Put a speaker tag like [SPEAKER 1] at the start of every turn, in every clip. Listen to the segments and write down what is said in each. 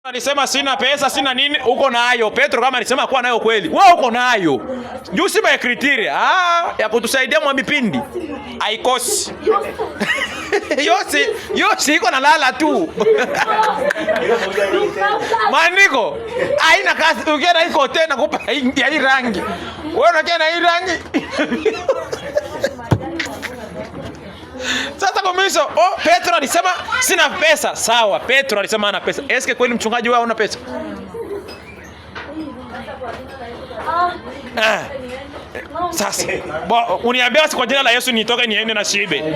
[SPEAKER 1] Alisema sina pesa, sina nini, uko nayo. Petro kama alisema kuwa nayo kweli, wewe uko nayo. Juu si ba criteria ya kutusaidia mwa mipindi. Haikosi. Yosi iko na lala tu. Maniko, haina kazi, ukienda iko tena kupa ya hii rangi. Wewe unakienda hii rangi. Sasa kwa mwisho, Petro alisema sina pesa. Sawa, Petro alisema ana pesa. Eske kweli mchungaji wao una pesa? Sasa, uniambia kwa jina la Yesu nitoke niende na shibe.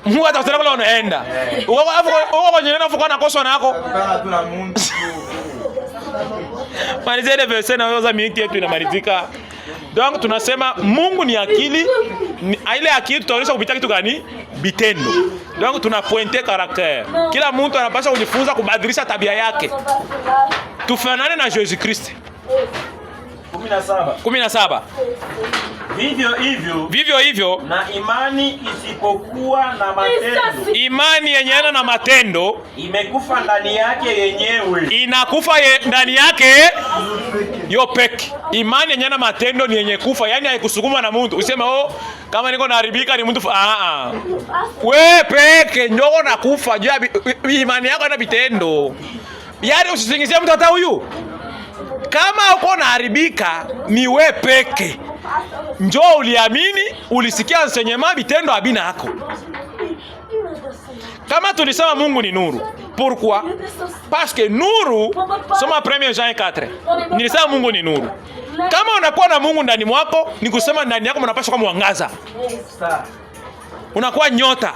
[SPEAKER 1] Mungu atakusema kule unaenda. Uko kwa jina nafuka na kosa nako. Malizia ile verse na wewe za mingi yetu inamalizika. Donc tunasema Mungu ni akili, ile akili tutaonyesha kupitia kitu gani? Vitendo. Donc tunapointe caractère. Kila mtu anapaswa kujifunza kubadilisha tabia yake. Tufanane na Yesu Kristo. 17. Vivyo hivyo
[SPEAKER 2] na imani isipokuwa na matendo.
[SPEAKER 1] Imani yenyewe na matendo
[SPEAKER 2] Imekufa ndani yake yenyewe.
[SPEAKER 1] Inakufa ndani yake yo peke. Imani yenyewe na matendo ni yenye kufa, yani haikusukuma na mtu. Useme kama niko naharibika ni mtu we peke ndio nakufa. Jua imani yako na vitendo. Yani usisingizie mtu hata huyu. Kama uko naharibika ni we peke. Njoo uliamini, ulisikia enseignement, vitendo habina yako. Kama tulisema Mungu ni nuru. Pourquoi? Parce que nuru, soma 1 Jean 4. Nilisema Mungu ni nuru. Kama unakuwa na Mungu ndani mwako, ni kusema ndani yako mnapaswa kuwa mwangaza. Unakuwa nyota.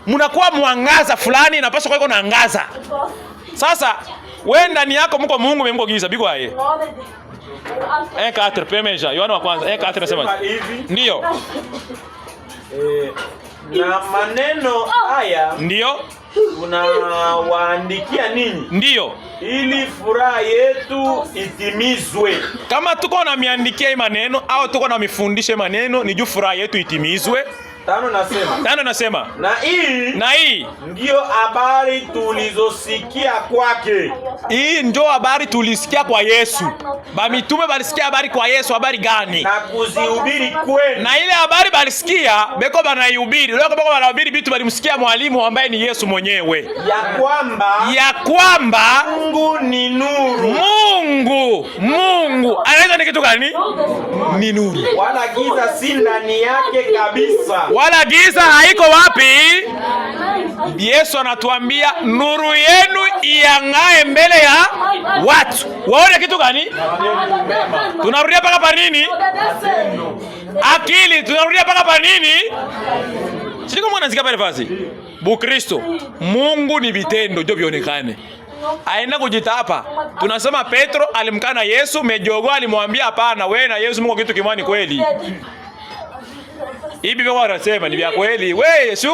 [SPEAKER 1] Mnakuwa mwangaza fulani inapaswa kuwa iko na angaza. Sasa wewe ndani yako mko Mungu mko giza biko aye. 1:4 pemeja Yohana wa kwanza 1:4 nasema ndio.
[SPEAKER 2] Na maneno haya
[SPEAKER 1] ndio
[SPEAKER 2] tunawaandikia ninyi,
[SPEAKER 1] ndio
[SPEAKER 2] ili furaha yetu itimizwe.
[SPEAKER 1] Kama tuko na miandikia hii maneno au tuko na mifundishe maneno, ni juu furaha yetu itimizwe. 5 nasema na hii
[SPEAKER 2] ndio habari tulizosikia kwake.
[SPEAKER 1] Hii ndio habari tulisikia kwa Yesu. Mitume balisikia habari kwa Yesu. Habari gani?
[SPEAKER 2] Na kuzihubiri kwenu.
[SPEAKER 1] Na ile habari balisikia beko banaihubiri. Leo beko banahubiri vitu balimsikia mwalimu ambaye ni Yesu mwenyewe. Ya kwamba
[SPEAKER 2] Mungu ni nuru.
[SPEAKER 1] Mungu anaweza ni kitu gani? Ni nuru.
[SPEAKER 2] Wala giza si ndani yake kabisa.
[SPEAKER 1] Wala giza haiko wapi? Yesu anatuambia nuru yenu iangae mbele ya watu. Waone kitu gani? Tunarudia paka pa nini? Akili. Tunarudia paka pa nini? Siko mwana zika pale fasi. Bukristo. Mungu ni vitendo ndio vionekane. Aenda kujitapa. Tunasema Petro alimkana Yesu, Mejogo alimwambia hapana, wewe na Yesu Mungu kitu kimani kweli. Hivi bwana anasema ni vya kweli. Wewe si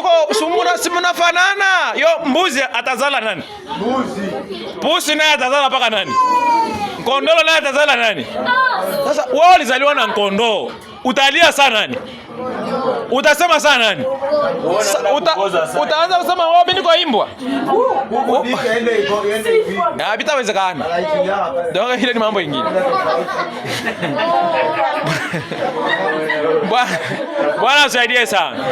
[SPEAKER 1] mnafanana. Yo mbuzi atazala nani? Pusi naye atazala paka nani? Kondoo naye atazala nani? Sasa wewe ulizaliwa na kondoo. Utalia sana nani? Utasema sana nani? Utaanza kusema mimi niko imbwa. Na bitawezekana. Ndio ile ni mambo mengine. Bwana usaidie sana.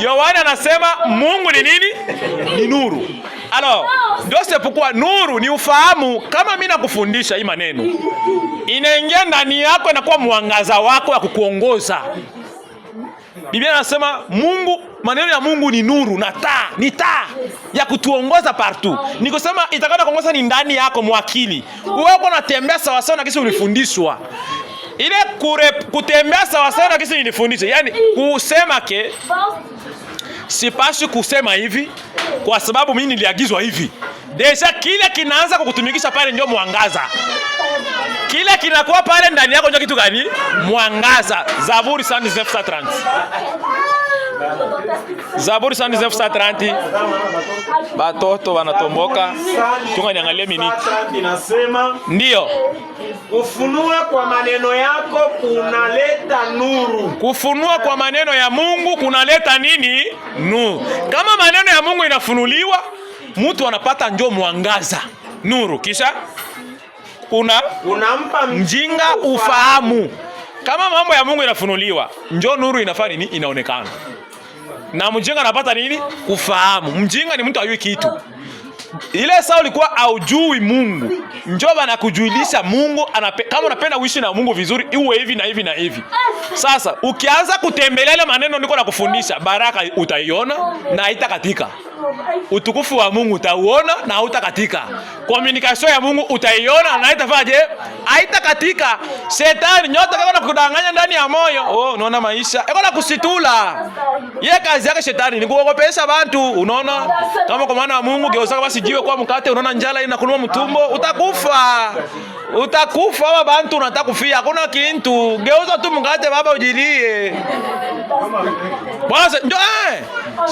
[SPEAKER 1] Yohana anasema Mungu ni nini? Ni nuru. Alors, ndio sepokuwa nuru ni ufahamu. Kama mimi nakufundisha hii maneno, inaingia ndani yako na kuwa mwangaza wako ya kukuongoza. Biblia inasema Mungu, maneno ya Mungu ni nuru na taa, ni taa ya kutuongoza partout. Ni kusema itakana kuongoza ni ndani yako mwakili. Wewe uko unatembea sawa sawa na kisi ulifundishwa. Ile kutembea sawa sawa na kisi nilifundishwa. Yaani kusema ke sipaswi kusema hivi kwa sababu mimi niliagizwa hivi. Deja kile kinaanza kukutumikisha pale ndio mwangaza. Kila kinakuwa pale ndani yako ndio kitu gani? Mwangaza. Zaburi 119:30. Zaburi 119:30. Batoto wanatomboka. Tunga niangalie miniki.
[SPEAKER 2] Inasema
[SPEAKER 1] ndio.
[SPEAKER 2] Kufunua kwa maneno yako kunaleta nuru.
[SPEAKER 1] Kufunua kwa maneno ya Mungu kunaleta nini? Nuru. Kama maneno ya Mungu inafunuliwa, mtu anapata njo mwangaza, nuru. Kisha
[SPEAKER 2] unampa
[SPEAKER 1] mjinga ufahamu. Kama mambo ya Mungu inafunuliwa, njo nuru inafanya nini? Inaonekana. Na mjinga anapata nini? Ufahamu. Mjinga ni mtu ajui kitu. Ile saa ulikuwa haujui Mungu, njoo bana kujulisha Mungu. Kama unapenda uishi na Mungu vizuri, iwe hivi na hivi na hivi. Sasa ukianza kutembelea ile maneno niko na kufundisha, baraka utaiona na haitakatika. Utukufu wa Mungu utauona na hautakatika. Communication ya Mungu utaiona na haitafaje? Haitakatika. Shetani nyota kama kudanganya ndani ya moyo. Oh, unaona maisha. Eko na kusitula. Yeye kazi yake shetani ni kuogopesha watu, unaona? Kama kwa maana wa Mungu geuza basi jiwe kwa mkate, unaona njala inakuluma mtumbo, utakufa. Utakufa wa bantu unataka kufia. Hakuna kitu. Geuza tu mkate baba ujilie. Bwana ndio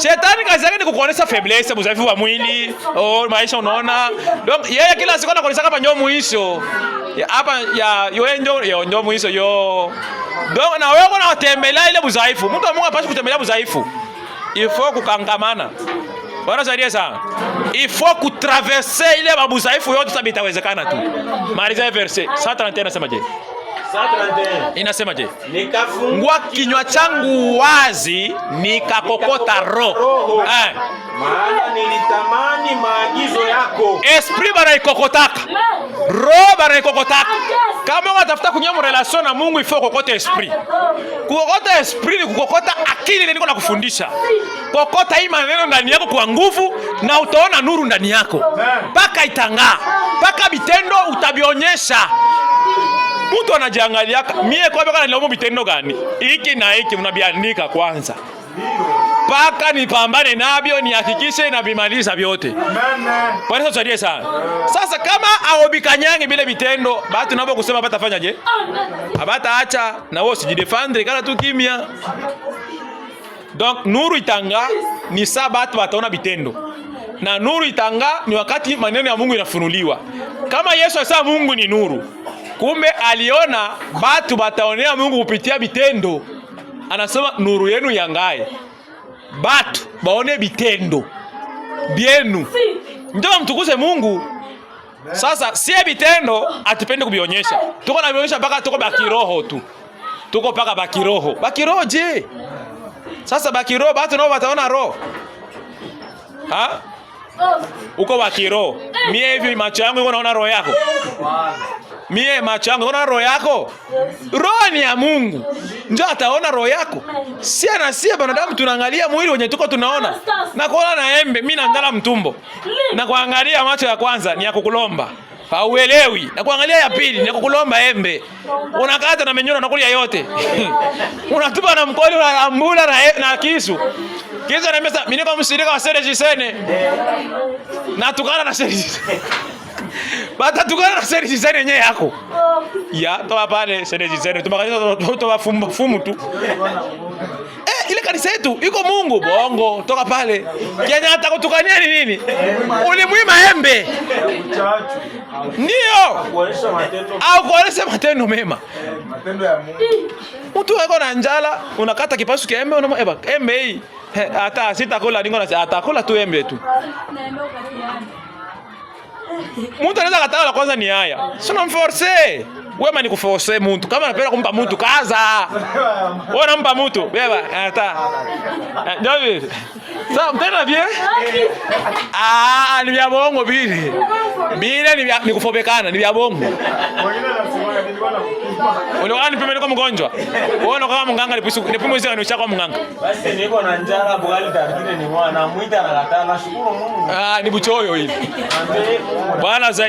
[SPEAKER 1] Shetani kazi yake ni kukuonesha faiblesse, udhaifu wa mwili, maisha unaona. Donc yeye kila siku anakuonesha kama nyo mwisho. Hapa ya ndio mwisho yo. Donc na wewe unatembelea ile udhaifu. Mtu wa Mungu hapaswi kutembelea udhaifu. Il faut kukangamana. Bwana saidia sana. Il faut kutraverser ile udhaifu yote sababu itawezekana tu. Maliza verset 131 nasema je? Inasema je? Nikafungua kinywa changu wazi, nikakokota roho.
[SPEAKER 2] Maana nilitamani maagizo yako.
[SPEAKER 1] Esprit bana ikokotaka. Roho bana ikokotaka. Kama unatafuta kunyama relation na Mungu, ifo kokota esprit. Kukokota esprit ni kukokota akili ile niko nakufundisha. Kokota hii maneno ndani yako kwa nguvu na utaona nuru ndani yako. Paka itangaa. Paka vitendo utabionyesha. Mtu anajiangalia, mie kwa baka nilaumu vitendo gani? Hiki na hiki unabiandika kwanza. Paka nipambane nabyo, nihakikishe na bimaliza vyote. Kwa nini tusaidie sana? Sasa kama aobikanyange bila vitendo, batu nabo kusema batafanya je? Abata acha na wao sijidefendre kana tu kimya. Donc nuru itanga ni sabatu wataona vitendo. Na nuru itanga ni wakati maneno ya Mungu inafunuliwa. Kama Yesu alisema Mungu ni nuru, kumbe aliona batu bataonea Mungu kupitia vitendo. Anasema nuru yenu yangae. Batu baone vitendo bienu. Ndio mtukuze Mungu. Sasa sie vitendo atupende kubionyesha. Tuko na bionyesha mpaka tuko bakiroho tu. Tuko paka bakiroho. Bakiroho je? Sasa bakiroho batu nao bataona roho. Ha? Uko bakiroho. Mie hivi macho yangu uko naona roho yako. Mie macho yangu unaona roho yako. Roho ni ya Mungu. Ndio ataona roho yako. Sia na sia banadamu tunaangalia mwili wenye tuko tunaona. Na kuona na embe, mimi naangalia mtumbo. Na kuangalia macho ya kwanza ni ya kukulomba. Hauelewi. Na kuangalia ya pili ni ya kukulomba embe. Unakata na menyona unakulia yote. Unatupa na mkono unalambula na kisu. Kisu na mesa, mimi niko mshirika wa Sere Jisene. Na tukana na Sere Jisene. Bata tukana na Sere Jisene yenyewe yako. Ya, toa pale Sere Jisene. Toa fumu tu. Ile kanisa yetu iko Mungu bongo, toka pale. Kenya atakutukania ni nini? Ulimwima embe. Ndio. Au kuonesha matendo mema.
[SPEAKER 3] Matendo ya Mungu.
[SPEAKER 1] Mtu wako na njala, unakata kipasu kia embe, unamweba embe hii. Hata sitakula ningo na atakula tu embe tu. Mtu anaweza kataa la kwanza ni haya. Sio mforce. Wewe ni kuforce mtu. Kama unapenda kumpa mtu kaza. Wewe unampa mtu, beba hata. Ndio. Sasa mtena bien? Ni vya bongo bili. Bili ni kufobekana, ni vya bongo. Unaona nipime kwa mgonjwa. Unaona kama mganga nipimu hizo ni chako mganga.
[SPEAKER 2] Basi niko na njala bwali tarikine ni mwana muita na kataa, nashukuru Mungu.
[SPEAKER 1] Ni buchoyo hili. Bwana zaidi